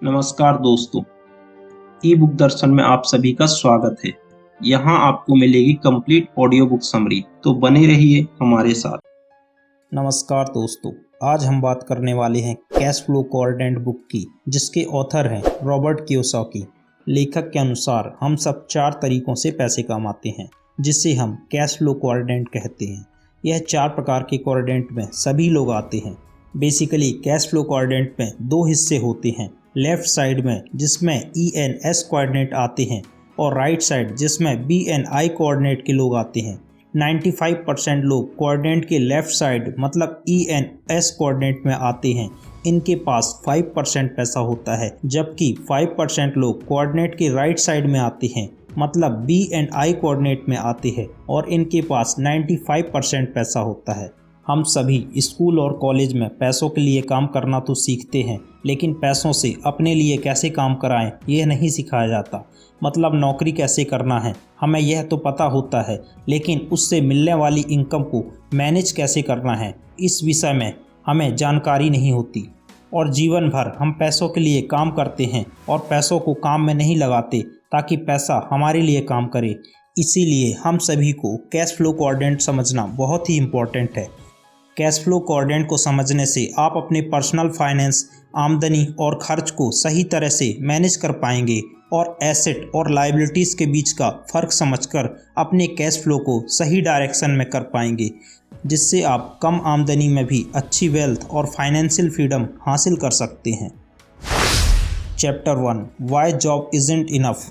नमस्कार दोस्तों, ई बुक दर्शन में आप सभी का स्वागत है। यहाँ आपको मिलेगी कंप्लीट ऑडियो बुक समरी, तो बने रहिए हमारे साथ। नमस्कार दोस्तों, आज हम बात करने वाले हैं कैश फ्लो कोऑर्डिनेट बुक की, जिसके ऑथर हैं रॉबर्ट कियोसाकी। लेखक के अनुसार हम सब 4 तरीकों से पैसे कमाते हैं, जिसे हम कैश फ्लो कोऑर्डिनेट कहते हैं। यह 4 प्रकार के कोऑर्डिनेट में सभी लोग आते हैं। बेसिकली कैश फ्लो कोऑर्डिनेट में 2 हिस्से होते हैं, लेफ्ट साइड में जिसमें ENS कोऑर्डिनेट आते हैं और राइट साइड जिसमें BNI कोऑर्डिनेट के लोग आते हैं। 95% लोग कोऑर्डिनेट के लेफ्ट साइड मतलब ENS कोऑर्डिनेट में आते हैं। इनके पास 5% पैसा होता है, जबकि 5% लोग कोऑर्डिनेट के राइट साइड में आते हैं मतलब BNI कोऑर्डिनेट में आते हैं और इनके पास 95% पैसा होता है। हम सभी स्कूल और कॉलेज में पैसों के लिए काम करना तो सीखते हैं, लेकिन पैसों से अपने लिए कैसे काम कराएं यह नहीं सिखाया जाता। मतलब नौकरी कैसे करना है हमें यह तो पता होता है, लेकिन उससे मिलने वाली इनकम को मैनेज कैसे करना है इस विषय में हमें जानकारी नहीं होती। और जीवन भर हम पैसों के लिए काम करते हैं और पैसों को काम में नहीं लगाते ताकि पैसा हमारे लिए काम करे। इसीलिए हम सभी को कैश फ्लो कोऑर्डिनेट समझना बहुत ही इम्पोर्टेंट है। कैश फ्लो कोऑर्डिनेट को समझने से आप अपने पर्सनल फाइनेंस, आमदनी और खर्च को सही तरह से मैनेज कर पाएंगे और एसेट और लायबिलिटीज़ के बीच का फ़र्क समझकर अपने कैश फ्लो को सही डायरेक्शन में कर पाएंगे, जिससे आप कम आमदनी में भी अच्छी वेल्थ और फाइनेंशियल फ्रीडम हासिल कर सकते हैं। Chapter 1, why job isn't enough.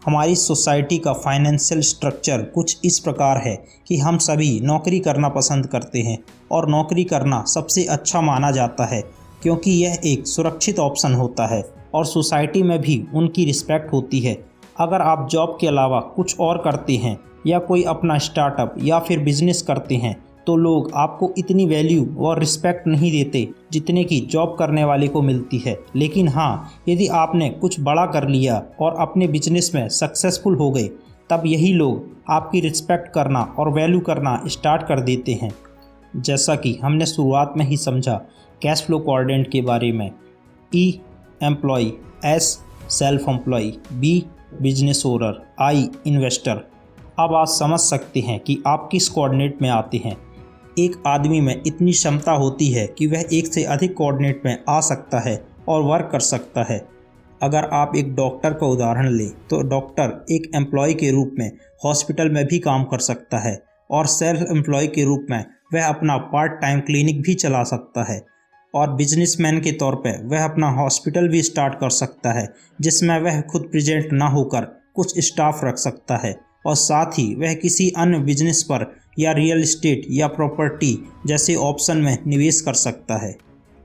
हमारी सोसाइटी का फाइनेंशियल स्ट्रक्चर कुछ इस प्रकार है कि हम सभी नौकरी करना पसंद करते हैं और नौकरी करना सबसे अच्छा माना जाता है, क्योंकि यह एक सुरक्षित ऑप्शन होता है और सोसाइटी में भी उनकी रिस्पेक्ट होती है। अगर आप जॉब के अलावा कुछ और करते हैं या कोई अपना स्टार्टअप या फिर बिजनेस करते हैं तो लोग आपको इतनी वैल्यू और रिस्पेक्ट नहीं देते जितने की जॉब करने वाले को मिलती है। लेकिन हाँ, यदि आपने कुछ बड़ा कर लिया और अपने बिजनेस में सक्सेसफुल हो गए, तब यही लोग आपकी रिस्पेक्ट करना और वैल्यू करना स्टार्ट कर देते हैं। जैसा कि हमने शुरुआत में ही समझा कैश फ्लो कोऑर्डिनेट के बारे में। E employ, S self employ, B business owner, I investor. अब आप समझ सकते हैं कि आप किस कोऑर्डिनेट में आते हैं। एक आदमी में इतनी क्षमता होती है कि वह एक से अधिक कोऑर्डिनेट में आ सकता है और वर्क कर सकता है। अगर आप एक डॉक्टर का उदाहरण लें तो डॉक्टर एक एम्प्लॉय के रूप में हॉस्पिटल में भी काम कर सकता है और सेल्फ एम्प्लॉय के रूप में वह अपना पार्ट टाइम क्लिनिक भी चला सकता है। और बिजनेसमैन के तौर पर वह अपना हॉस्पिटल भी स्टार्ट कर सकता है, जिसमें वह खुद प्रेजेंट ना होकर कुछ स्टाफ रख सकता है और साथ ही वह किसी अन्य बिजनेस पर या रियल एस्टेट या प्रॉपर्टी जैसे ऑप्शन में निवेश कर सकता है।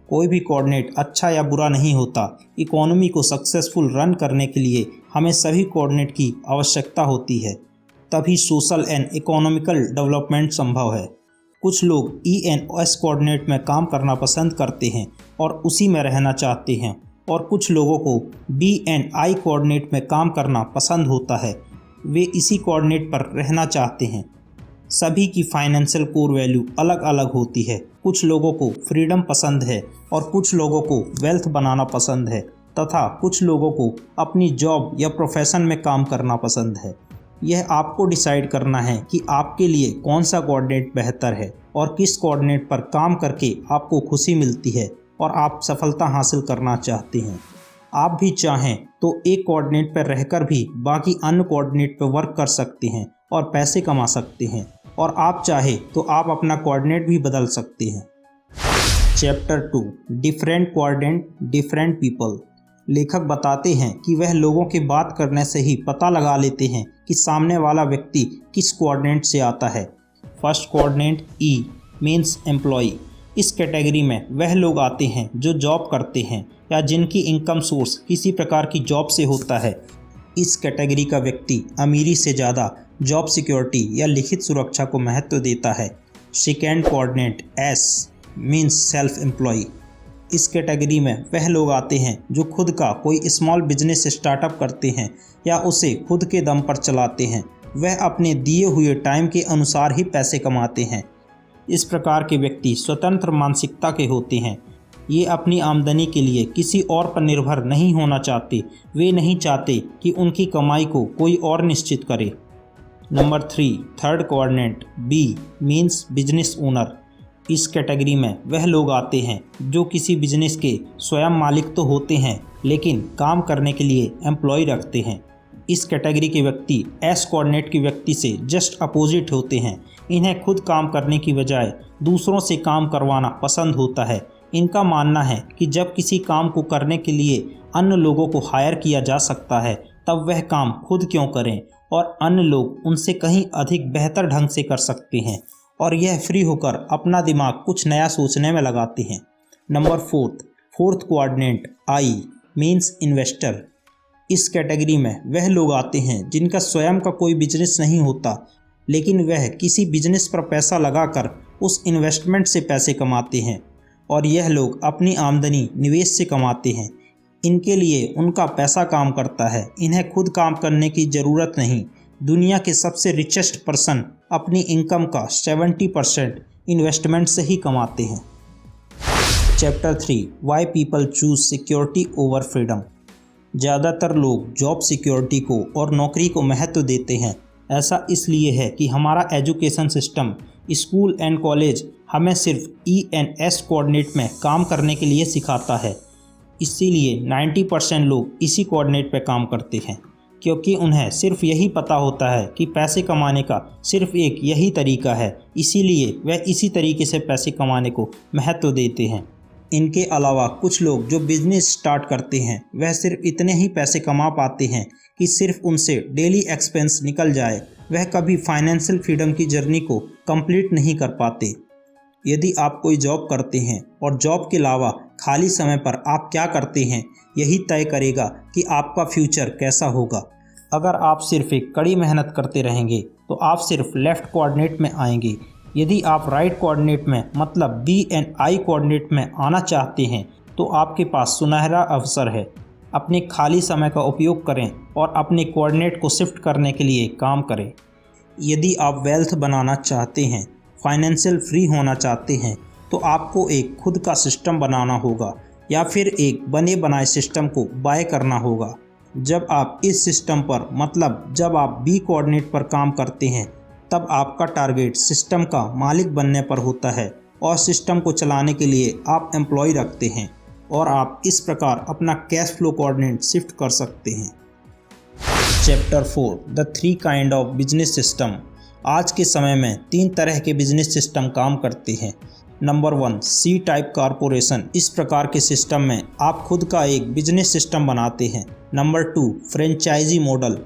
कोई भी कोऑर्डिनेट अच्छा या बुरा नहीं होता। इकोनॉमी को सक्सेसफुल रन करने के लिए हमें सभी कोऑर्डिनेट की आवश्यकता होती है, तभी सोशल एंड इकोनॉमिकल डेवलपमेंट संभव है। कुछ लोग ENS कोऑर्डिनेट में काम करना पसंद करते हैं और उसी में रहना चाहते हैं, और कुछ लोगों को BNI कोऑर्डिनेट में काम करना पसंद होता है, वे इसी कोऑर्डिनेट पर रहना चाहते हैं। सभी की फाइनेंशियल कोर वैल्यू अलग अलग होती है। कुछ लोगों को फ्रीडम पसंद है और कुछ लोगों को वेल्थ बनाना पसंद है, तथा कुछ लोगों को अपनी जॉब या प्रोफेशन में काम करना पसंद है। यह आपको डिसाइड करना है कि आपके लिए कौन सा कोऑर्डिनेट बेहतर है और किस कोऑर्डिनेट पर काम करके आपको खुशी मिलती है और आप सफलता हासिल करना चाहते हैं। आप भी चाहें तो एक कोऑर्डिनेट पर रहकर भी बाकी अन्य कोऑर्डिनेट पर वर्क कर सकते हैं और पैसे कमा सकते हैं, और आप चाहे तो आप अपना कोऑर्डिनेट भी बदल सकते हैं। Chapter 2, different coordinate different people. लेखक बताते हैं कि वह लोगों के बात करने से ही पता लगा लेते हैं कि सामने वाला व्यक्ति किस कोऑर्डिनेट से आता है। First coordinate E means employ. इस कैटेगरी में वह लोग आते हैं जो जॉब करते हैं या जिनकी इनकम सोर्स किसी प्रकार की जॉब से होता है। इस कैटेगरी का व्यक्ति अमीरी से ज़्यादा जॉब सिक्योरिटी या लिखित सुरक्षा को महत्व देता है। Second coordinate S means self employ. इस कैटेगरी में वह लोग आते हैं जो खुद का कोई स्मॉल बिजनेस स्टार्टअप करते हैं या उसे खुद के दम पर चलाते हैं। वह अपने दिए हुए टाइम के अनुसार ही पैसे कमाते हैं। इस प्रकार के व्यक्ति स्वतंत्र मानसिकता के होते हैं। ये अपनी आमदनी के लिए किसी और पर निर्भर नहीं होना चाहते। वे नहीं चाहते कि उनकी कमाई को कोई और निश्चित करे। Number 3, third coordinate B means business owner. इस कैटेगरी में वह लोग आते हैं जो किसी बिजनेस के स्वयं मालिक तो होते हैं लेकिन काम करने के लिए एम्प्लॉय रखते हैं। इस कैटेगरी के व्यक्ति एस कोऑर्डिनेट के व्यक्ति से जस्ट अपोजिट होते हैं। इन्हें खुद काम करने की बजाय दूसरों से काम करवाना पसंद होता है। इनका मानना है कि जब किसी काम को करने के लिए अन्य लोगों को हायर किया जा सकता है तब वह काम खुद क्यों करें और अन्य लोग उनसे कहीं अधिक बेहतर ढंग से कर सकते हैं और यह फ्री होकर अपना दिमाग कुछ नया सोचने में लगाते हैं। Number 4, fourth coordinate I means investor. इस कैटेगरी में वह लोग आते हैं जिनका स्वयं का कोई बिजनेस नहीं होता लेकिन वह किसी बिजनेस पर पैसा लगाकर उस इन्वेस्टमेंट से पैसे कमाते हैं और यह लोग अपनी आमदनी निवेश से कमाते हैं। इनके लिए उनका पैसा काम करता है, इन्हें खुद काम करने की ज़रूरत नहीं। दुनिया के सबसे रिचेस्ट पर्सन अपनी इनकम का 70% इन्वेस्टमेंट से ही कमाते हैं। Chapter 3, why people choose security over freedom. ज़्यादातर लोग जॉब सिक्योरिटी को और नौकरी को महत्व देते हैं। ऐसा इसलिए है कि हमारा education system, school and college हमें सिर्फ ENS कोऑर्डिनेट में काम करने के लिए सिखाता है। इसीलिए 90% लोग इसी कोऑर्डिनेट पर काम करते हैं क्योंकि उन्हें सिर्फ यही पता होता है कि पैसे कमाने का सिर्फ एक यही तरीका है। इसीलिए वह इसी तरीके से पैसे कमाने को महत्व देते हैं। इनके अलावा कुछ लोग जो बिजनेस स्टार्ट करते हैं वह सिर्फ इतने ही पैसे कमा पाते हैं कि सिर्फ उनसे डेली एक्सपेंस निकल जाए। वह कभी फाइनेंशियल फ्रीडम की जर्नी को कंप्लीट नहीं कर पाते। यदि आप कोई जॉब करते हैं और जॉब के अलावा खाली समय पर आप क्या करते हैं यही तय करेगा कि आपका फ्यूचर कैसा होगा। अगर आप सिर्फ एक कड़ी मेहनत करते रहेंगे तो आप सिर्फ लेफ़्ट कोऑर्डिनेट में आएंगे। यदि आप राइट कोऑर्डिनेट में मतलब BNI कोऑर्डिनेट में आना चाहते हैं तो आपके पास सुनहरा अवसर है। अपने खाली समय का उपयोग करें और अपने कोऑर्डिनेट को शिफ्ट करने के लिए काम करें। यदि आप वेल्थ बनाना चाहते हैं, फाइनेंशियल फ्री होना चाहते हैं तो आपको एक खुद का सिस्टम बनाना होगा या फिर एक बने बनाए सिस्टम को बाय करना होगा। जब आप इस सिस्टम पर मतलब जब आप B कोऑर्डिनेट पर काम करते हैं तब आपका टारगेट सिस्टम का मालिक बनने पर होता है और सिस्टम को चलाने के लिए आप एम्प्लॉय रखते हैं और आप इस प्रकार अपना कैश फ्लो कोऑर्डिनेट शिफ्ट कर सकते हैं। Chapter 4, the 3 kind of business system. आज के समय में 3 तरह के बिजनेस सिस्टम काम करते हैं। Number 1, C type corporation. इस प्रकार के सिस्टम में आप खुद का एक बिजनेस सिस्टम बनाते हैं। Number 2, franchisee model.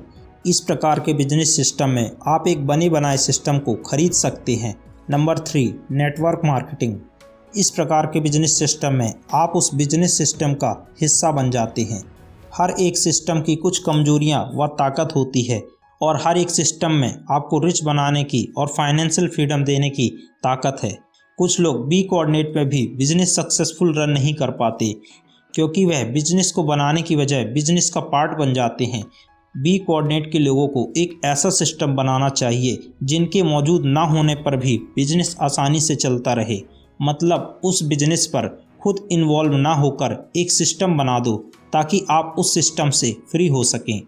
इस प्रकार के बिजनेस सिस्टम में आप एक बने बनाए सिस्टम को खरीद सकते हैं। Number 3, network marketing. इस प्रकार के बिजनेस सिस्टम में आप उस बिजनेस सिस्टम का हिस्सा बन जाते हैं। हर एक सिस्टम की कुछ कमजोरियां व ताकत होती है और हर एक सिस्टम में आपको रिच बनाने की और फाइनेंशियल फ्रीडम देने की ताकत है। कुछ लोग B कोऑर्डिनेट में भी बिजनेस सक्सेसफुल रन नहीं कर पाते क्योंकि वह बिजनेस को बनाने की बजाय बिजनेस का पार्ट बन जाते हैं। B कोऑर्डिनेट के लोगों को एक ऐसा सिस्टम बनाना चाहिए जिनके मौजूद ना होने पर भी बिजनेस आसानी से चलता रहे। मतलब उस बिजनेस पर खुद इन्वॉल्व ना होकर एक सिस्टम बना दो ताकि आप उस सिस्टम से फ्री हो सकें।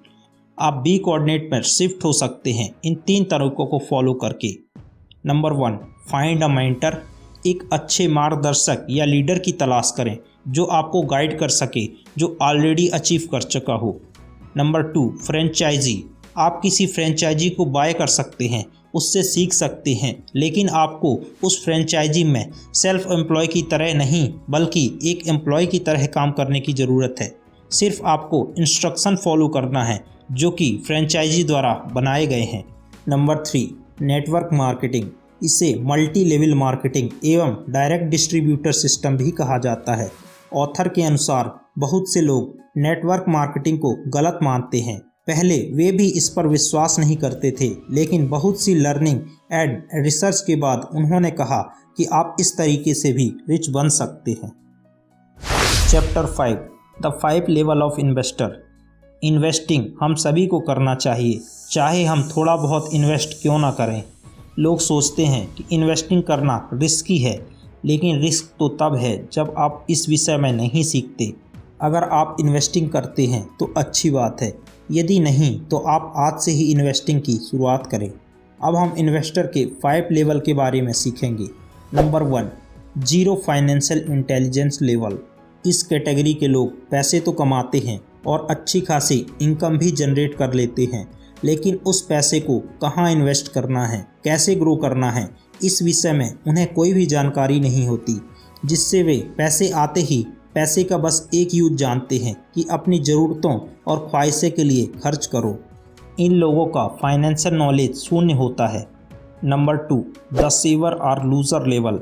आप B कोऑर्डिनेट पर शिफ्ट हो सकते हैं इन 3 तरीकों को फॉलो करके। Number 1, find a mentor. एक अच्छे मार्गदर्शक या लीडर की तलाश करें जो आपको गाइड कर सके, जो ऑलरेडी अचीव कर चुका हो। Number 2, franchisee. आप किसी फ्रेंचाइजी को बाय कर सकते हैं, उससे सीख सकते हैं, लेकिन आपको उस फ्रेंचाइजी में सेल्फ एम्प्लॉय की तरह नहीं बल्कि एक एम्प्लॉय की तरह काम करने की ज़रूरत है। सिर्फ आपको इंस्ट्रक्शन फॉलो करना है जो कि फ्रेंचाइजी द्वारा बनाए गए हैं। Number 3, network marketing. इसे मल्टी लेवल मार्केटिंग एवं डायरेक्ट डिस्ट्रीब्यूटर सिस्टम भी कहा जाता है। ऑथर के अनुसार बहुत से लोग नेटवर्क मार्केटिंग को गलत मानते हैं। पहले वे भी इस पर विश्वास नहीं करते थे, लेकिन बहुत सी लर्निंग एंड रिसर्च के बाद उन्होंने कहा कि आप इस तरीके से भी रिच बन सकते हैं। Chapter 5, the 5 level of investor. Investing हम सभी को करना चाहिए, चाहे हम थोड़ा बहुत इन्वेस्ट क्यों ना करें। लोग सोचते हैं कि इन्वेस्टिंग करना रिस्की है, लेकिन रिस्क तो तब है जब आप इस विषय में नहीं सीखते। अगर आप इन्वेस्टिंग करते हैं तो अच्छी बात है, यदि नहीं तो आप आज से ही इन्वेस्टिंग की शुरुआत करें। अब हम इन्वेस्टर के 5 लेवल के बारे में सीखेंगे। Number 1, zero financial intelligence level. इस कैटेगरी के लोग पैसे तो कमाते हैं और अच्छी खासी इनकम भी जनरेट कर लेते हैं, लेकिन उस पैसे को कहाँ इन्वेस्ट करना है, कैसे ग्रो करना है, इस विषय में उन्हें कोई भी जानकारी नहीं होती, जिससे वे पैसे आते ही पैसे का बस एक यूज जानते हैं कि अपनी ज़रूरतों और ख्वाहिशें के लिए खर्च करो। इन लोगों का फाइनेंशियल नॉलेज शून्य होता है। नंबर 2, द सेवर और लूज़र लेवल।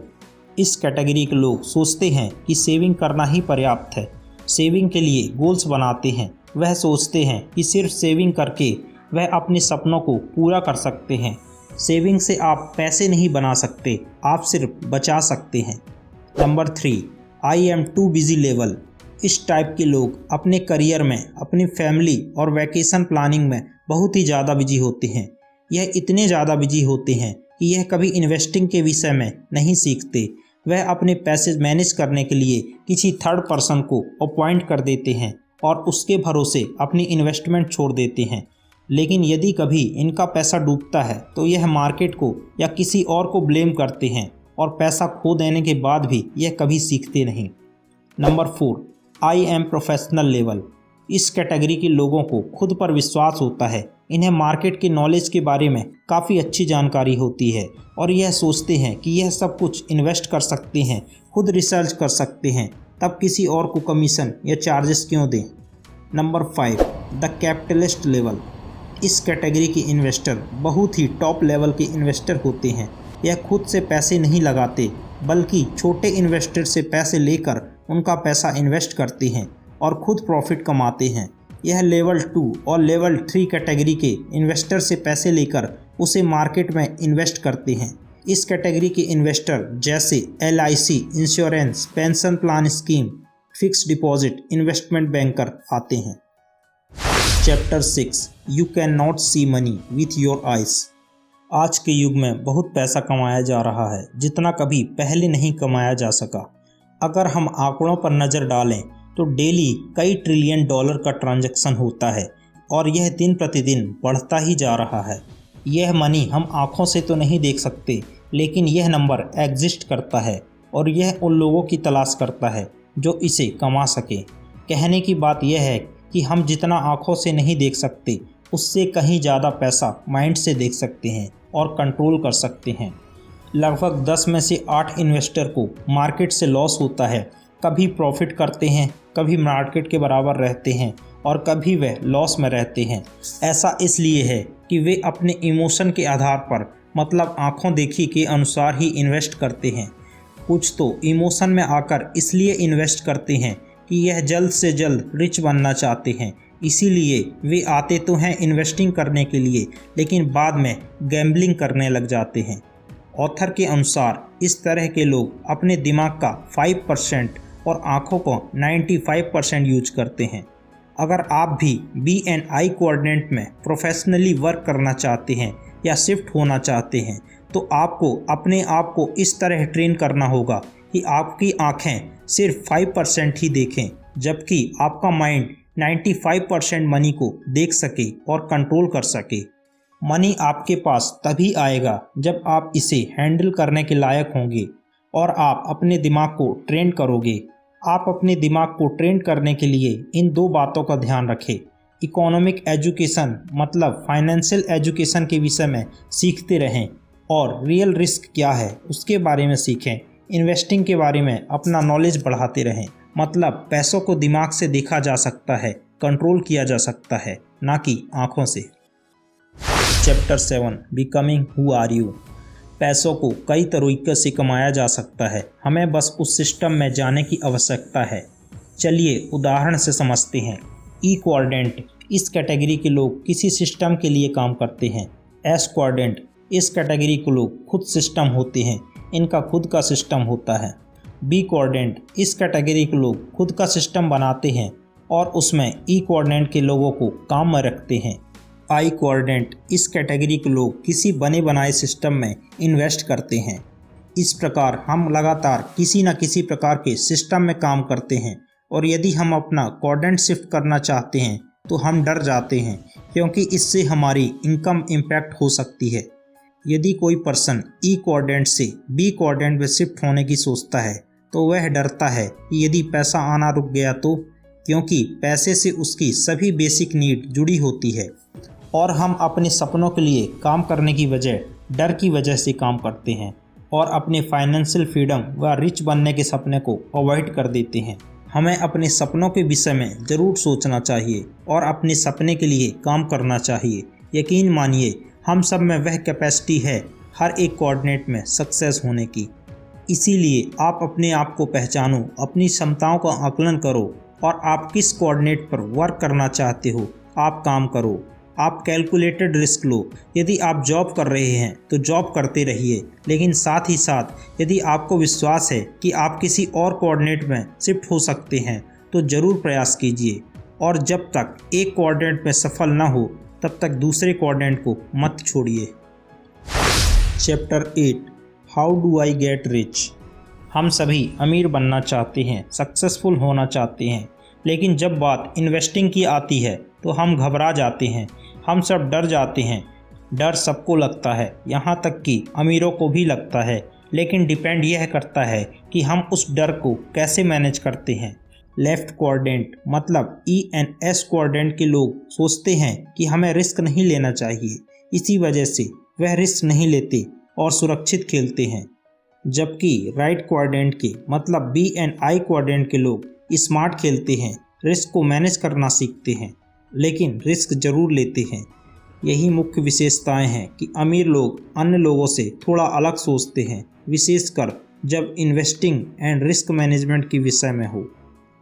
इस कैटेगरी के लोग सोचते हैं कि सेविंग करना ही पर्याप्त है, सेविंग के लिए गोल्स बनाते हैं। वह सोचते हैं कि सिर्फ सेविंग करके वह अपने सपनों को पूरा कर सकते हैं। सेविंग से आप पैसे नहीं बना सकते, आप सिर्फ बचा सकते हैं। Number 3, I am too busy level. इस टाइप के लोग अपने करियर में, अपनी फैमिली और वैकेशन प्लानिंग में बहुत ही ज़्यादा बिजी होते हैं। यह इतने ज़्यादा बिजी होते हैं कि यह कभी इन्वेस्टिंग के विषय में नहीं सीखते। वह अपने पैसे मैनेज करने के लिए किसी थर्ड पर्सन को अपॉइंट कर देते हैं और उसके भरोसे अपनी इन्वेस्टमेंट छोड़ देते हैं। लेकिन यदि कभी इनका पैसा डूबता है तो यह मार्केट को या किसी और को ब्लेम करते हैं और पैसा खो देने के बाद भी यह कभी सीखते नहीं। Number 4, I am professional level. इस कैटेगरी के लोगों को खुद पर विश्वास होता है। इन्हें मार्केट के नॉलेज के बारे में काफ़ी अच्छी जानकारी होती है और यह सोचते हैं कि यह सब कुछ इन्वेस्ट कर सकते हैं, खुद रिसर्च कर सकते हैं, तब किसी और को कमीशन या चार्जेस क्यों दें। Number 5, the capitalist level. इस कैटेगरी के इन्वेस्टर बहुत ही टॉप लेवल के इन्वेस्टर होते हैं। यह खुद से पैसे नहीं लगाते, बल्कि छोटे इन्वेस्टर से पैसे लेकर उनका पैसा इन्वेस्ट करते हैं और खुद प्रॉफिट कमाते हैं। यह लेवल 2 और लेवल 3 कैटेगरी के इन्वेस्टर से पैसे लेकर उसे मार्केट में इन्वेस्ट करते हैं। इस कैटेगरी के इन्वेस्टर जैसे LIC, insurance, pension plan scheme, fix deposit, investment banker आते हैं। Chapter 6, you can not see money with your eyes. आज के युग में बहुत पैसा कमाया जा रहा है, जितना कभी पहले नहीं कमाया जा सका। अगर हम आंकड़ों पर नज़र डालें तो डेली कई ट्रिलियन डॉलर का ट्रांजैक्शन होता है और यह दिन प्रतिदिन बढ़ता ही जा रहा है। यह मनी हम आंखों से तो नहीं देख सकते, लेकिन यह नंबर एग्जिस्ट करता है और यह उन लोगों की तलाश करता है जो इसे कमा सके। कहने की बात यह है कि हम जितना आंखों से नहीं देख सकते, उससे कहीं ज़्यादा पैसा माइंड से देख सकते हैं और कंट्रोल कर सकते हैं। लगभग 10 में से 8 इन्वेस्टर को मार्केट से लॉस होता है। कभी प्रॉफिट करते हैं, कभी मार्केट के बराबर रहते हैं और कभी वे लॉस में रहते हैं। ऐसा इसलिए है कि वे अपने इमोशन के आधार पर, मतलब आंखों देखी के अनुसार ही इन्वेस्ट करते हैं। कुछ तो इमोशन में आकर इसलिए इन्वेस्ट करते हैं कि यह जल्द से जल्द रिच बनना चाहते हैं, इसीलिए वे आते तो हैं इन्वेस्टिंग करने के लिए, लेकिन बाद में गैम्बलिंग करने लग जाते हैं। ऑथर के अनुसार इस तरह के लोग अपने दिमाग का 5% और आँखों को 95% यूज करते हैं। अगर आप भी BNI कोऑर्डिनेट में प्रोफेशनली वर्क करना चाहते हैं या शिफ्ट होना चाहते हैं, तो आपको अपने आप को इस तरह ट्रेन करना होगा कि आपकी आँखें सिर्फ 5% ही देखें, जबकि आपका माइंड 95% मनी को देख सके और कंट्रोल कर सके। मनी आपके पास तभी आएगा जब आप इसे हैंडल करने के लायक होंगे और आप अपने दिमाग को ट्रेन करोगे। आप अपने दिमाग को ट्रेन करने के लिए इन 2 बातों का ध्यान रखें। इकोनॉमिक एजुकेशन मतलब फाइनेंशियल एजुकेशन के विषय में सीखते रहें और रियल रिस्क क्या है उसके बारे में सीखें। इन्वेस्टिंग के बारे में अपना नॉलेज बढ़ाते रहें, मतलब पैसों को दिमाग से देखा जा सकता है, कंट्रोल किया जा सकता है, ना कि आँखों से। Chapter 7, becoming who are you. पैसों को कई तरीक़ों से कमाया जा सकता है, हमें बस उस सिस्टम में जाने की आवश्यकता है। चलिए उदाहरण से समझते हैं। ई कोऑर्डिनेट, इस कैटेगरी के लोग किसी सिस्टम के लिए काम करते हैं। एस कोऑर्डिनेट, इस कैटेगरी के लोग खुद सिस्टम होते हैं, इनका खुद का सिस्टम होता है। बी कोऑर्डिनेट, इस कैटेगरी के लोग खुद का सिस्टम बनाते हैं और उसमें ई कोऑर्डिनेट के लोगों को काम में रखते हैं। आई कोऑर्डिनेट, इस कैटेगरी के लोग किसी बने बनाए सिस्टम में इन्वेस्ट करते हैं। इस प्रकार हम लगातार किसी न किसी प्रकार के सिस्टम में काम करते हैं और यदि हम अपना क्वाड्रेंट शिफ्ट करना चाहते हैं तो हम डर जाते हैं क्योंकि इससे हमारी इनकम इम्पैक्ट हो सकती है। यदि कोई पर्सन ई क्वाड्रेंट से बी क्वाड्रेंट में शिफ्ट होने की सोचता है तो वह डरता है कि यदि पैसा आना रुक गया तो, क्योंकि पैसे से उसकी सभी बेसिक नीड जुड़ी होती है और हम अपने सपनों के लिए काम करने की बजाय डर की वजह से काम करते हैं और अपने फाइनेंशियल फ्रीडम व रिच बनने के सपने को अवॉइड कर देते हैं। हमें अपने सपनों के विषय में ज़रूर सोचना चाहिए और अपने सपने के लिए काम करना चाहिए। यकीन मानिए हम सब में वह कैपेसिटी है हर एक कोऑर्डिनेट में सक्सेस होने की। इसीलिए आप अपने आप को पहचानो, अपनी क्षमताओं का आकलन करो और आप किस कोऑर्डिनेट पर वर्क करना चाहते हो आप काम करो। आप कैलकुलेटेड रिस्क लो। यदि आप जॉब कर रहे हैं तो जॉब करते रहिए, लेकिन साथ ही साथ यदि आपको विश्वास है कि आप किसी और कोऑर्डिनेट में शिफ्ट हो सकते हैं तो ज़रूर प्रयास कीजिए और जब तक एक कोऑर्डिनेट में सफल न हो तब तक दूसरे कोऑर्डिनेट को मत छोड़िए। Chapter 8 how do I get rich. हम सभी अमीर बनना चाहते हैं, सक्सेसफुल होना चाहते हैं, लेकिन जब बात इन्वेस्टिंग की आती है तो हम घबरा जाते हैं, हम सब डर जाते हैं। डर सबको लगता है, यहाँ तक कि अमीरों को भी लगता है, लेकिन डिपेंड यह करता है कि हम उस डर को कैसे मैनेज करते हैं। लेफ़्ट क्वाड्रेंट मतलब ENS क्वाड्रेंट के लोग सोचते हैं कि हमें रिस्क नहीं लेना चाहिए, इसी वजह से वह रिस्क नहीं लेते और सुरक्षित खेलते हैं। जबकि राइट क्वाड्रेंट के मतलब BNI क्वाड्रेंट के लोग स्मार्ट खेलते हैं, रिस्क को मैनेज करना सीखते हैं, लेकिन रिस्क जरूर लेते हैं। यही मुख्य विशेषताएं हैं कि अमीर लोग अन्य लोगों से थोड़ा अलग सोचते हैं, विशेषकर जब इन्वेस्टिंग एंड रिस्क मैनेजमेंट के विषय में हो।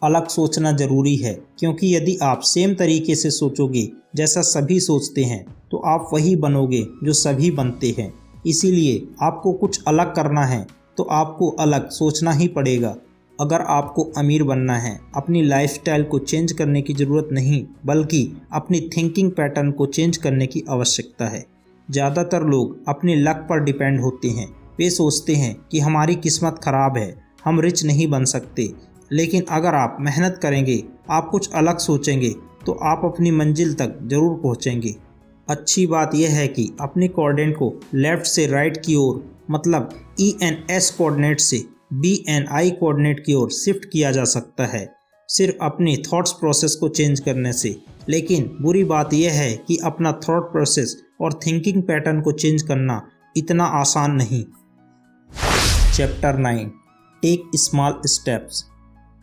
अलग सोचना ज़रूरी है क्योंकि यदि आप सेम तरीके से सोचोगे जैसा सभी सोचते हैं तो आप वही बनोगे जो सभी बनते हैं। इसीलिए आपको कुछ अलग करना है तो आपको अलग सोचना ही पड़ेगा। अगर आपको अमीर बनना है, अपनी लाइफस्टाइल को चेंज करने की ज़रूरत नहीं बल्कि अपनी थिंकिंग पैटर्न को चेंज करने की आवश्यकता है। ज़्यादातर लोग अपने लक पर डिपेंड होते हैं। वे सोचते हैं कि हमारी किस्मत ख़राब है, हम रिच नहीं बन सकते। लेकिन अगर आप मेहनत करेंगे, आप कुछ अलग सोचेंगे तो आप अपनी मंजिल तक ज़रूर पहुँचेंगे। अच्छी बात यह है कि अपने कोऑर्डिनेट को लेफ़्ट से राइट की ओर मतलब ENS कोऑर्डिनेट से BNI कोऑर्डिनेट की ओर शिफ्ट किया जा सकता है सिर्फ अपनी थॉट्स प्रोसेस को चेंज करने से। लेकिन बुरी बात यह है कि अपना थॉट प्रोसेस और थिंकिंग पैटर्न को चेंज करना इतना आसान नहीं। Chapter 9 take small steps.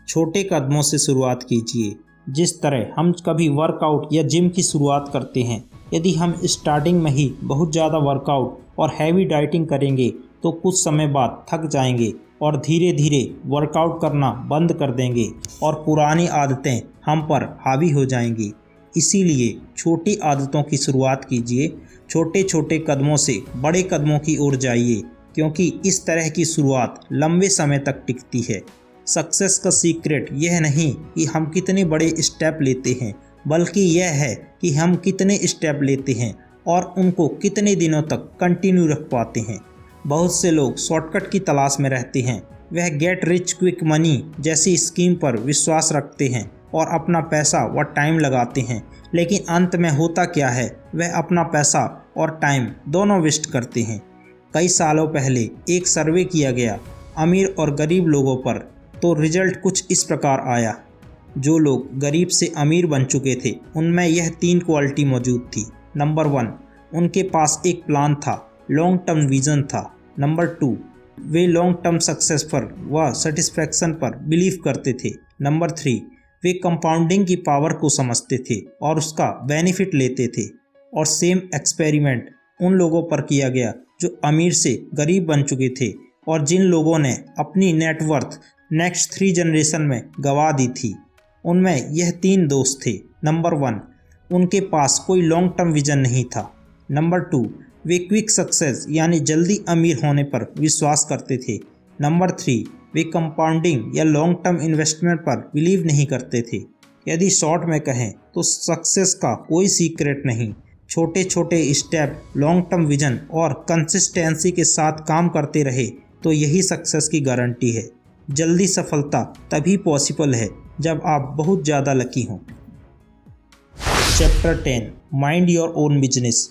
छोटे कदमों से शुरुआत कीजिए। जिस तरह हम कभी वर्कआउट या जिम की शुरुआत करते हैं, यदि हम स्टार्टिंग में ही बहुत ज़्यादा वर्कआउट और हैवी डाइटिंग करेंगे तो कुछ समय बाद थक जाएंगे और धीरे धीरे वर्कआउट करना बंद कर देंगे और पुरानी आदतें हम पर हावी हो जाएंगी। इसीलिए छोटी आदतों की शुरुआत कीजिए। छोटे छोटे कदमों से बड़े कदमों की ओर जाइए, क्योंकि इस तरह की शुरुआत लंबे समय तक टिकती है। सक्सेस का सीक्रेट यह नहीं कि हम कितने बड़े स्टेप लेते हैं, बल्कि यह है कि हम कितने स्टेप लेते हैं और उनको कितने दिनों तक कंटिन्यू रख पाते हैं। बहुत से लोग शॉर्टकट की तलाश में रहते हैं। वह गेट रिच क्विक मनी जैसी स्कीम पर विश्वास रखते हैं और अपना पैसा व टाइम लगाते हैं, लेकिन अंत में होता क्या है, वह अपना पैसा और टाइम दोनों वेस्ट करते हैं। कई सालों पहले एक सर्वे किया गया अमीर और गरीब लोगों पर, तो रिजल्ट कुछ इस प्रकार आया। जो लोग गरीब से अमीर बन चुके थे उनमें यह 3 क्वालिटी मौजूद थी। नंबर 1, उनके पास एक प्लान था, लॉन्ग टर्म विजन था। नंबर 2, वे लॉन्ग टर्म सक्सेस पर व सेटिस्फैक्शन पर बिलीव करते थे। नंबर 3, वे कंपाउंडिंग की पावर को समझते थे और उसका बेनिफिट लेते थे। और सेम एक्सपेरिमेंट उन लोगों पर किया गया जो अमीर से गरीब बन चुके थे और जिन लोगों ने अपनी नेटवर्थ नेक्स्ट 3 जनरेशन में गंवा दी थी। उनमें यह 3 दोष थे। नंबर 1, उनके पास कोई लॉन्ग टर्म विजन नहीं था। नंबर 2, वे क्विक सक्सेस यानी जल्दी अमीर होने पर विश्वास करते थे। नंबर 3, वे कंपाउंडिंग या लॉन्ग टर्म इन्वेस्टमेंट पर बिलीव नहीं करते थे। यदि शॉर्ट में कहें तो सक्सेस का कोई सीक्रेट नहीं, छोटे छोटे स्टेप, लॉन्ग टर्म विजन और कंसिस्टेंसी के साथ काम करते रहे तो यही सक्सेस की गारंटी है। जल्दी सफलता तभी पॉसिबल है जब आप बहुत ज़्यादा लकी हों। Chapter 10 mind your own business.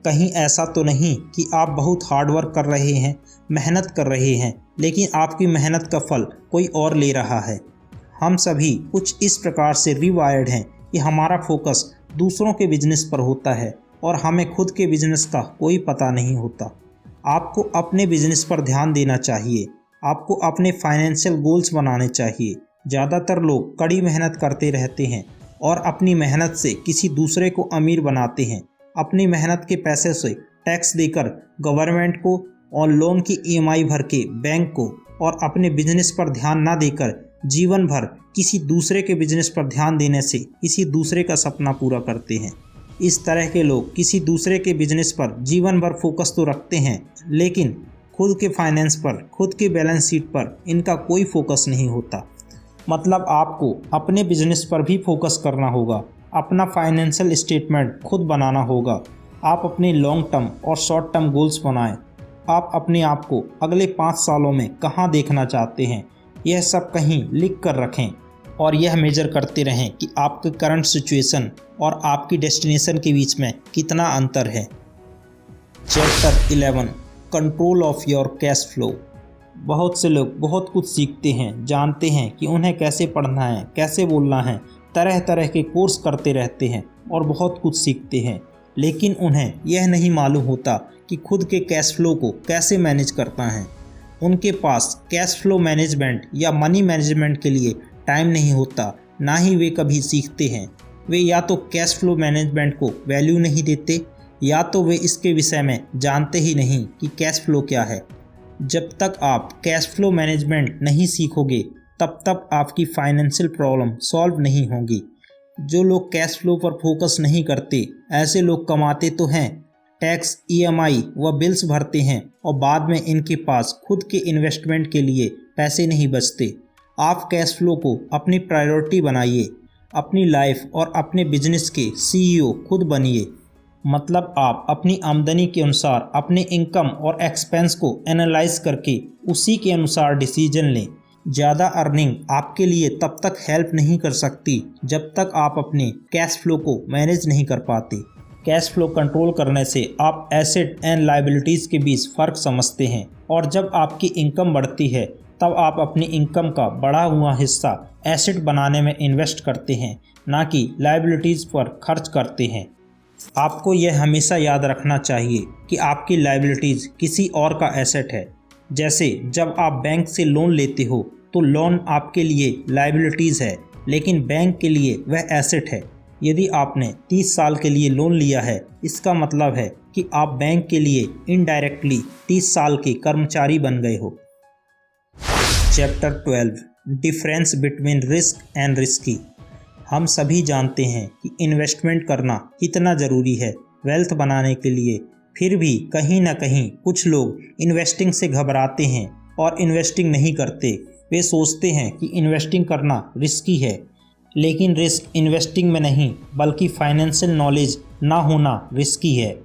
कहीं ऐसा तो नहीं कि आप बहुत हार्ड वर्क कर रहे हैं, मेहनत कर रहे हैं, लेकिन आपकी मेहनत का फल कोई और ले रहा है। हम सभी कुछ इस प्रकार से रिवायर्ड हैं कि हमारा फोकस दूसरों के बिजनेस पर होता है और हमें खुद के बिजनेस का कोई पता नहीं होता। आपको अपने बिजनेस पर ध्यान देना चाहिए। आपको अपने फाइनेंशियल गोल्स बनाने चाहिए। ज़्यादातर लोग कड़ी मेहनत करते रहते हैं और अपनी मेहनत से किसी दूसरे को अमीर बनाते हैं। अपनी मेहनत के पैसे से टैक्स देकर गवर्नमेंट को और लोन की EMI भर के बैंक को और अपने बिजनेस पर ध्यान ना देकर जीवन भर किसी दूसरे के बिजनेस पर ध्यान देने से किसी दूसरे का सपना पूरा करते हैं। इस तरह के लोग किसी दूसरे के बिजनेस पर जीवन भर फोकस तो रखते हैं, लेकिन खुद के फाइनेंस पर, खुद के बैलेंस शीट पर इनका कोई फोकस नहीं होता। मतलब आपको अपने बिजनेस पर भी फोकस करना होगा। अपना फाइनेंशियल स्टेटमेंट खुद बनाना होगा। आप अपने लॉन्ग टर्म और शॉर्ट टर्म गोल्स बनाएं। आप अपने आप को अगले 5 सालों में कहां देखना चाहते हैं, यह सब कहीं लिख कर रखें और यह मेजर करते रहें कि आपके करंट सिचुएशन और आपकी डेस्टिनेशन के बीच में कितना अंतर है। Chapter 11 control of your cash flow. बहुत से लोग बहुत कुछ सीखते हैं, जानते हैं कि उन्हें कैसे पढ़ना है, कैसे बोलना है, तरह तरह के कोर्स करते रहते हैं और बहुत कुछ सीखते हैं, लेकिन उन्हें यह नहीं मालूम होता कि खुद के कैश फ्लो को कैसे मैनेज करना है। उनके पास कैश फ्लो मैनेजमेंट या मनी मैनेजमेंट के लिए टाइम नहीं होता, ना ही वे कभी सीखते हैं। वे या तो कैश फ्लो मैनेजमेंट को वैल्यू नहीं देते या तो वे इसके विषय में जानते ही नहीं कि कैश फ्लो क्या है। जब तक आप कैश फ्लो मैनेजमेंट नहीं सीखोगे तब तक आपकी फाइनेंशियल प्रॉब्लम सॉल्व नहीं होगी। जो लोग कैश फ्लो पर फोकस नहीं करते, ऐसे लोग कमाते तो हैं, टैक्स, EMI व बिल्स भरते हैं और बाद में इनके पास खुद के इन्वेस्टमेंट के लिए पैसे नहीं बचते। आप कैश फ्लो को अपनी प्रायोरिटी बनाइए। अपनी लाइफ और अपने बिजनेस के CEO खुद बनिए। मतलब आप अपनी आमदनी के अनुसार अपने इनकम और एक्सपेंस को एनालाइज करके उसी के अनुसार डिसीजन लें। ज़्यादा अर्निंग आपके लिए तब तक हेल्प नहीं कर सकती जब तक आप अपने कैश फ्लो को मैनेज नहीं कर पाते। कैश फ्लो कंट्रोल करने से आप एसेट एंड लायबिलिटीज़ के बीच फ़र्क समझते हैं और जब आपकी इनकम बढ़ती है तब आप अपनी इनकम का बढ़ा हुआ हिस्सा एसेट बनाने में इन्वेस्ट करते हैं, ना कि लायबिलिटीज़ पर खर्च करते हैं। आपको यह हमेशा याद रखना चाहिए कि आपकी लायबिलिटीज़ किसी और का एसेट है। जैसे जब आप बैंक से लोन लेते हो तो लोन आपके लिए लायबिलिटीज़ है, लेकिन बैंक के लिए वह एसेट है। यदि आपने 30 साल के लिए लोन लिया है, इसका मतलब है कि आप बैंक के लिए इनडायरेक्टली 30 साल के कर्मचारी बन गए हो। Chapter 12 difference between risk and risky. हम सभी जानते हैं कि इन्वेस्टमेंट करना कितना ज़रूरी है वेल्थ बनाने के लिए, फिर भी कहीं ना कहीं कुछ लोग इन्वेस्टिंग से घबराते हैं और इन्वेस्टिंग नहीं करते। वे सोचते हैं कि इन्वेस्टिंग करना रिस्की है, लेकिन रिस्क इन्वेस्टिंग में नहीं बल्कि फाइनेंशियल नॉलेज ना होना रिस्की है।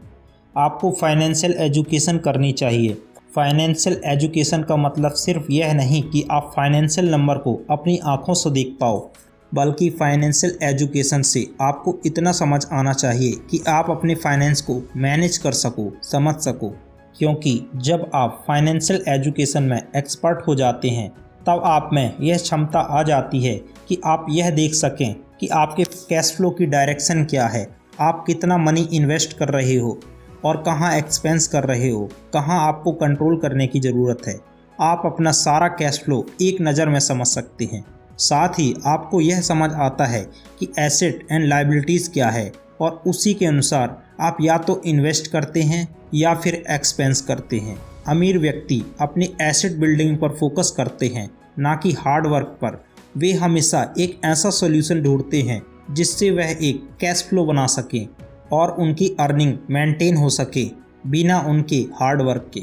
आपको फाइनेंशियल एजुकेशन करनी चाहिए। फाइनेंशियल एजुकेशन का मतलब सिर्फ यह नहीं कि आप फाइनेंशियल नंबर को अपनी आंखों से देख पाओ, बल्कि फाइनेंशियल एजुकेशन से आपको इतना समझ आना चाहिए कि आप अपने फाइनेंस को मैनेज कर सको, समझ सको। क्योंकि जब आप फाइनेंशियल एजुकेशन में एक्सपर्ट हो जाते हैं तब आप में यह क्षमता आ जाती है कि आप यह देख सकें कि आपके कैश फ्लो की डायरेक्शन क्या है, आप कितना मनी इन्वेस्ट कर रहे हो और कहाँ एक्सपेंस कर रहे हो, कहाँ आपको कंट्रोल करने की ज़रूरत है। आप अपना सारा कैश फ्लो एक नज़र में समझ सकते हैं। साथ ही आपको यह समझ आता है कि एसेट एंड लायबिलिटीज़ क्या है और उसी के अनुसार आप या तो इन्वेस्ट करते हैं या फिर एक्सपेंस करते हैं। अमीर व्यक्ति अपनी एसेट बिल्डिंग पर फोकस करते हैं, ना कि हार्ड वर्क पर। वे हमेशा एक ऐसा सॉल्यूशन ढूंढते हैं जिससे वह एक कैश फ्लो बना सकें और उनकी अर्निंग मेंटेन हो सके बिना उनके हार्ड वर्क के।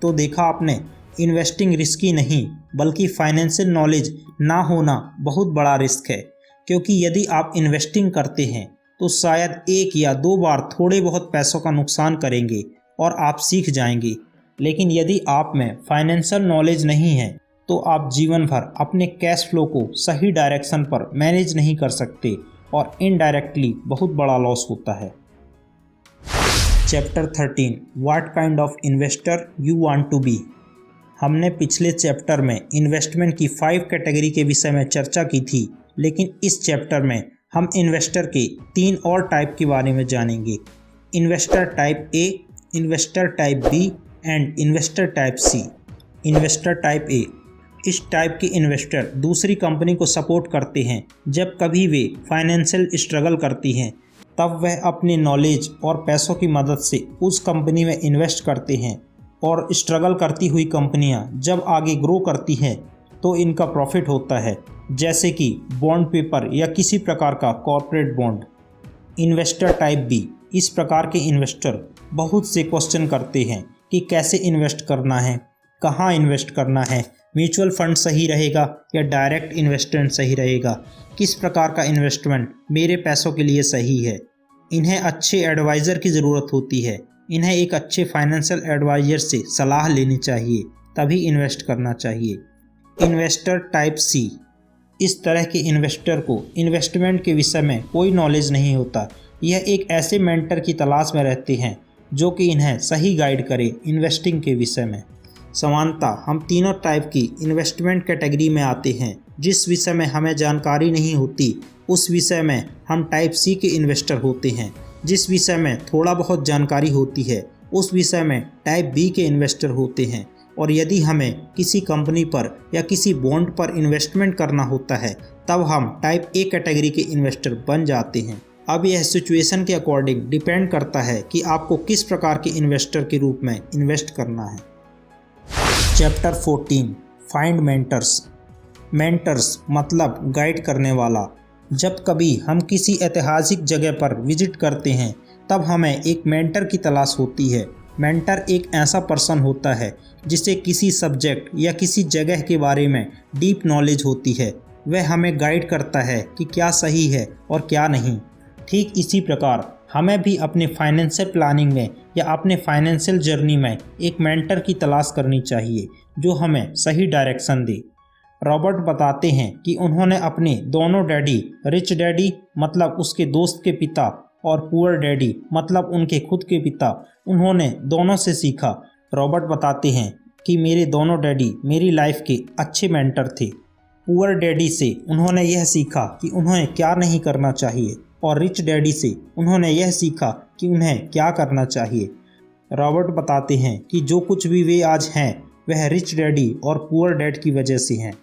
तो देखा आपने, इन्वेस्टिंग रिस्की नहीं बल्कि फाइनेंशियल नॉलेज ना होना बहुत बड़ा रिस्क है। क्योंकि यदि आप इन्वेस्टिंग करते हैं तो शायद 1 या 2 बार थोड़े बहुत पैसों का नुकसान करेंगे और आप सीख जाएंगे, लेकिन यदि आप में फाइनेंशियल नॉलेज नहीं है तो आप जीवन भर अपने कैश फ्लो को सही डायरेक्शन पर मैनेज नहीं कर सकते और इनडायरेक्टली बहुत बड़ा लॉस होता है। Chapter 13 what kind of investor you want to be. हमने पिछले चैप्टर में इन्वेस्टमेंट की 5 कैटेगरी के विषय में चर्चा की थी, लेकिन इस चैप्टर में हम इन्वेस्टर के 3 और टाइप के बारे में जानेंगे। Investor type A, investor type B and investor type C. Investor type A, इस टाइप के इन्वेस्टर दूसरी कंपनी को सपोर्ट करते हैं। जब कभी वे फाइनेंशियल स्ट्रगल करती हैं तब वह अपनी नॉलेज और पैसों की मदद से उस कंपनी में इन्वेस्ट करते हैं और स्ट्रगल करती हुई कंपनियां जब आगे ग्रो करती हैं तो इनका प्रॉफिट होता है, जैसे कि बॉन्ड पेपर या किसी प्रकार का corporate bond. Investor type B, इस प्रकार के इन्वेस्टर बहुत से क्वेश्चन करते हैं कि कैसे इन्वेस्ट करना है, कहाँ इन्वेस्ट करना है, म्यूचुअल फंड सही रहेगा या डायरेक्ट इन्वेस्टमेंट सही रहेगा, किस प्रकार का इन्वेस्टमेंट मेरे पैसों के लिए सही है। इन्हें अच्छे एडवाइज़र की ज़रूरत होती है। इन्हें एक अच्छे फाइनेंशियल एडवाइज़र से सलाह लेनी चाहिए, तभी इन्वेस्ट करना चाहिए। इन्वेस्टर टाइप सी, इस तरह के इन्वेस्टर को इन्वेस्टमेंट के विषय में कोई नॉलेज नहीं होता। यह एक ऐसे मेंटर की तलाश में रहते हैं जो कि इन्हें सही गाइड करे इन्वेस्टिंग के विषय में। समानतः हम तीनों टाइप की इन्वेस्टमेंट कैटेगरी में आते हैं। जिस विषय में हमें जानकारी नहीं होती उस विषय में हम टाइप सी के इन्वेस्टर होते हैं। जिस विषय में थोड़ा बहुत जानकारी होती है उस विषय में टाइप बी के इन्वेस्टर होते हैं। और यदि हमें किसी कंपनी पर या किसी बॉन्ड पर इन्वेस्टमेंट करना होता है तब हम टाइप ए कैटेगरी के इन्वेस्टर बन जाते हैं। अब यह सिचुएशन के अकॉर्डिंग डिपेंड करता है कि आपको किस प्रकार के इन्वेस्टर के रूप में इन्वेस्ट करना है। Chapter 14 find mentors. मेंटर्स मतलब गाइड करने वाला। जब कभी हम किसी ऐतिहासिक जगह पर विजिट करते हैं तब हमें एक मेंटर की तलाश होती है। मेंटर एक ऐसा पर्सन होता है जिसे किसी सब्जेक्ट या किसी जगह के बारे में डीप नॉलेज होती है। वह हमें गाइड करता है कि क्या सही है और क्या नहीं। ठीक इसी प्रकार हमें भी अपने फाइनेंशियल प्लानिंग में या अपने फाइनेंशियल जर्नी में एक मेंटर की तलाश करनी चाहिए जो हमें सही डायरेक्शन दे। रॉबर्ट बताते हैं कि उन्होंने अपने दोनों डैडी, रिच डैडी मतलब उसके दोस्त के पिता और पुअर डैडी मतलब उनके खुद के पिता, उन्होंने दोनों से सीखा। रॉबर्ट बताते हैं कि मेरे दोनों डैडी मेरी लाइफ के अच्छे मेंटर थे। पुअर डैडी से उन्होंने यह सीखा कि उन्हें क्या नहीं करना चाहिए और रिच डैडी से उन्होंने यह सीखा कि उन्हें क्या करना चाहिए। रॉबर्ट बताते हैं कि जो कुछ भी वे आज हैं वह रिच डैडी और पुअर डैड की वजह से हैं।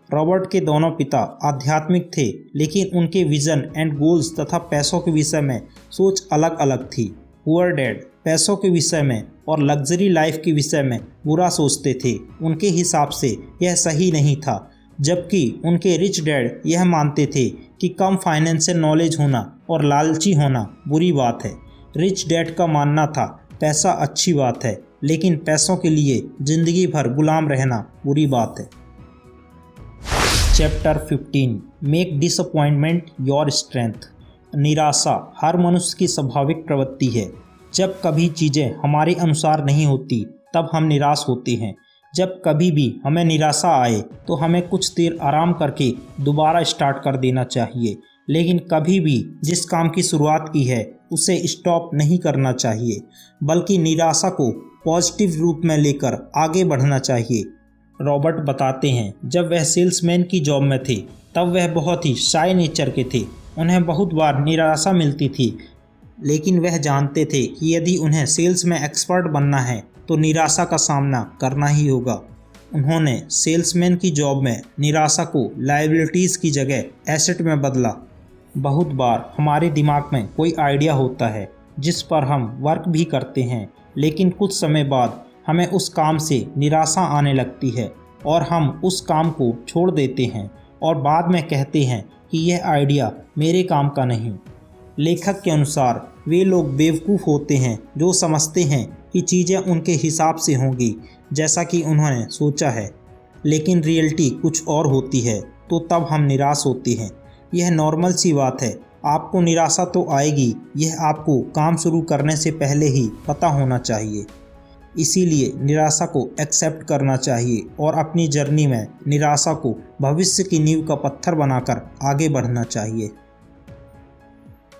रॉबर्ट के दोनों पिता आध्यात्मिक थे, लेकिन उनके विजन एंड गोल्स तथा पैसों के विषय में सोच अलग अलग थी। पुअर डैड पैसों के विषय में और लग्जरी लाइफ के विषय में बुरा सोचते थे। उनके हिसाब से यह सही नहीं था, जबकि उनके रिच डैड यह मानते थे कि कम फाइनेंशियल नॉलेज होना और लालची होना बुरी बात है। रिच डैड का मानना था पैसा अच्छी बात है, लेकिन पैसों के लिए ज़िंदगी भर गुलाम रहना बुरी बात है। Chapter 15 make disappointment your strength. निराशा हर मनुष्य की स्वाभाविक प्रवृत्ति है। जब कभी चीज़ें हमारे अनुसार नहीं होती तब हम निराश होते हैं। जब कभी भी हमें निराशा आए तो हमें कुछ देर आराम करके दोबारा स्टार्ट कर देना चाहिए, लेकिन कभी भी जिस काम की शुरुआत की है उसे स्टॉप नहीं करना चाहिए, बल्कि निराशा को पॉजिटिव रूप में लेकर आगे बढ़ना चाहिए। रॉबर्ट बताते हैं जब वह सेल्समैन की जॉब में थे तब वह बहुत ही शाय नेचर के थे। उन्हें बहुत बार निराशा मिलती थी, लेकिन वह जानते थे कि यदि उन्हें सेल्स में एक्सपर्ट बनना है तो निराशा का सामना करना ही होगा। उन्होंने सेल्समैन की जॉब में निराशा को लायबिलिटीज़ की जगह एसेट में बदला। बहुत बार हमारे दिमाग में कोई आइडिया होता है जिस पर हम वर्क भी करते हैं, लेकिन कुछ समय बाद हमें उस काम से निराशा आने लगती है और हम उस काम को छोड़ देते हैं और बाद में कहते हैं कि यह आइडिया मेरे काम का नहीं। लेखक के अनुसार वे लोग बेवकूफ़ होते हैं जो समझते हैं कि चीज़ें उनके हिसाब से होंगी जैसा कि उन्होंने सोचा है, लेकिन रियलिटी कुछ और होती है, तो तब हम निराश होते हैं। यह नॉर्मल सी बात है। आपको निराशा तो आएगी, यह आपको काम शुरू करने से पहले ही पता होना चाहिए। इसीलिए निराशा को एक्सेप्ट करना चाहिए और अपनी जर्नी में निराशा को भविष्य की नींव का पत्थर बनाकर आगे बढ़ना चाहिए।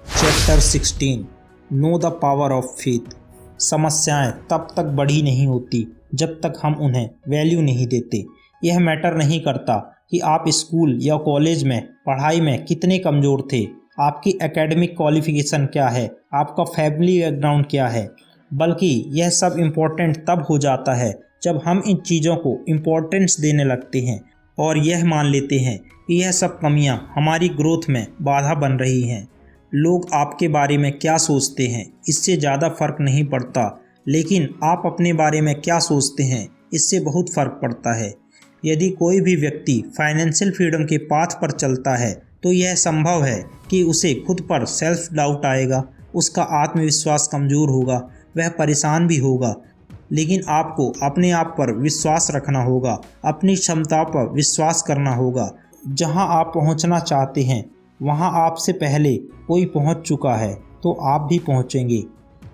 Chapter 16 know the power of faith. समस्याएं तब तक बड़ी नहीं होती जब तक हम उन्हें वैल्यू नहीं देते। यह मैटर नहीं करता कि आप स्कूल या कॉलेज में पढ़ाई में कितने कमज़ोर थे, आपकी एकेडमिक क्वालिफिकेशन क्या है, आपका फैमिली बैकग्राउंड क्या है, बल्कि यह सब इम्पोर्टेंट तब हो जाता है जब हम इन चीज़ों को इम्पोर्टेंस देने लगते हैं और यह मान लेते हैं कि यह सब कमियां हमारी ग्रोथ में बाधा बन रही हैं। लोग आपके बारे में क्या सोचते हैं इससे ज़्यादा फ़र्क नहीं पड़ता, लेकिन आप अपने बारे में क्या सोचते हैं इससे बहुत फ़र्क पड़ता है। यदि कोई भी व्यक्ति फाइनेंशियल फ्रीडम के पाथ पर चलता है तो यह संभव है कि उसे खुद पर सेल्फ डाउट आएगा, उसका आत्मविश्वास कमज़ोर होगा, वह परेशान भी होगा। लेकिन आपको अपने आप पर विश्वास रखना होगा, अपनी क्षमता पर विश्वास करना होगा। जहां आप पहुंचना चाहते हैं वहां आपसे पहले कोई पहुंच चुका है, तो आप भी पहुंचेंगे।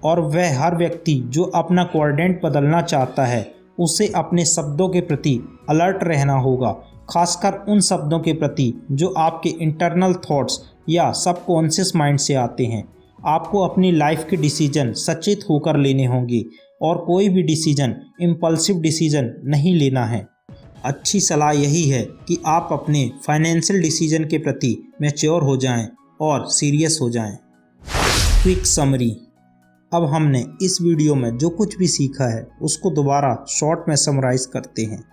और वह हर व्यक्ति जो अपना क्वाड्रेंट बदलना चाहता है उसे अपने शब्दों के प्रति अलर्ट रहना होगा, खासकर उन शब्दों के प्रति जो आपके इंटरनल थॉट्स या सबकॉन्शियस माइंड से आते हैं। आपको अपनी लाइफ के डिसीजन सचेत होकर लेने होंगे और कोई भी डिसीजन इम्पल्सिव डिसीजन नहीं लेना है। अच्छी सलाह यही है कि आप अपने फाइनेंशियल डिसीजन के प्रति मैच्योर हो जाएं और सीरियस हो जाएं। Quick summary. अब हमने इस वीडियो में जो कुछ भी सीखा है उसको दोबारा शॉर्ट में समराइज करते हैं।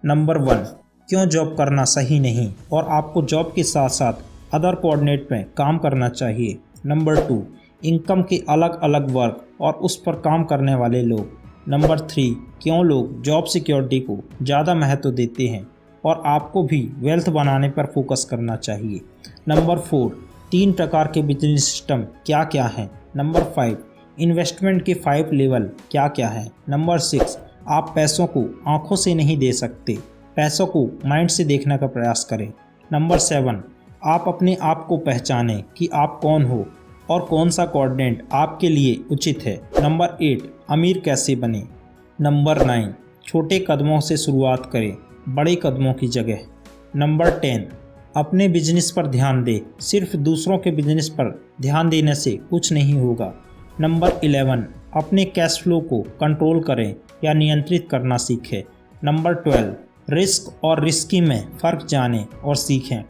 नंबर 1, क्यों जॉब करना सही नहीं और आपको जॉब के साथ साथ अदर कोऑर्डिनेट में काम करना चाहिए। नंबर 2, इनकम के अलग अलग वर्क और उस पर काम करने वाले लोग। नंबर 3, क्यों लोग जॉब सिक्योरिटी को ज़्यादा महत्व देते हैं और आपको भी वेल्थ बनाने पर फोकस करना चाहिए। नंबर 4, 3 प्रकार के बिजनेस सिस्टम क्या क्या हैं। नंबर 5, इन्वेस्टमेंट के 5 लेवल क्या क्या हैं। नंबर 6, आप पैसों को आंखों से नहीं दे सकते, पैसों को माइंड से देखने का प्रयास करें। नंबर 7, आप अपने आप को पहचानें कि आप कौन हो और कौन सा कोऑर्डिनेट आपके लिए उचित है। नंबर 8, अमीर कैसे बने। नंबर 9, छोटे कदमों से शुरुआत करें, बड़े कदमों की जगह। नंबर 10, अपने बिजनेस पर ध्यान दें, सिर्फ दूसरों के बिजनेस पर ध्यान देने से कुछ नहीं होगा। नंबर 11, अपने कैश फ्लो को कंट्रोल करें या नियंत्रित करना सीखें। नंबर 12, रिस्क और रिस्की में फ़र्क जानें और सीखें।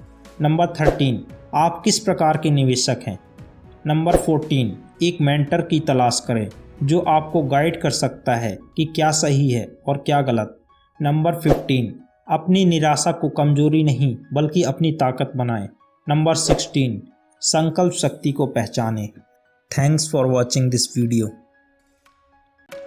नंबर 13, आप किस प्रकार के निवेशक हैं। नंबर 14, एक मेंटर की तलाश करें जो आपको गाइड कर सकता है कि क्या सही है और क्या गलत। नंबर 15, अपनी निराशा को कमजोरी नहीं बल्कि अपनी ताकत बनाएं। नंबर 16, संकल्प शक्ति को पहचानें। Thanks for watching this video.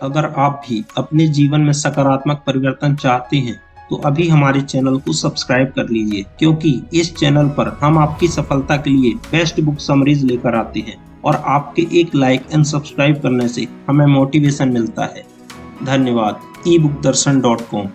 अगर आप भी अपने जीवन में सकारात्मक परिवर्तन चाहते हैं तो अभी हमारे चैनल को सब्सक्राइब कर लीजिए, क्योंकि इस चैनल पर हम आपकी सफलता के लिए बेस्ट बुक समरीज लेकर आते हैं और आपके एक लाइक एंड सब्सक्राइब करने से हमें मोटिवेशन मिलता है। धन्यवाद। eBookdarshan.com।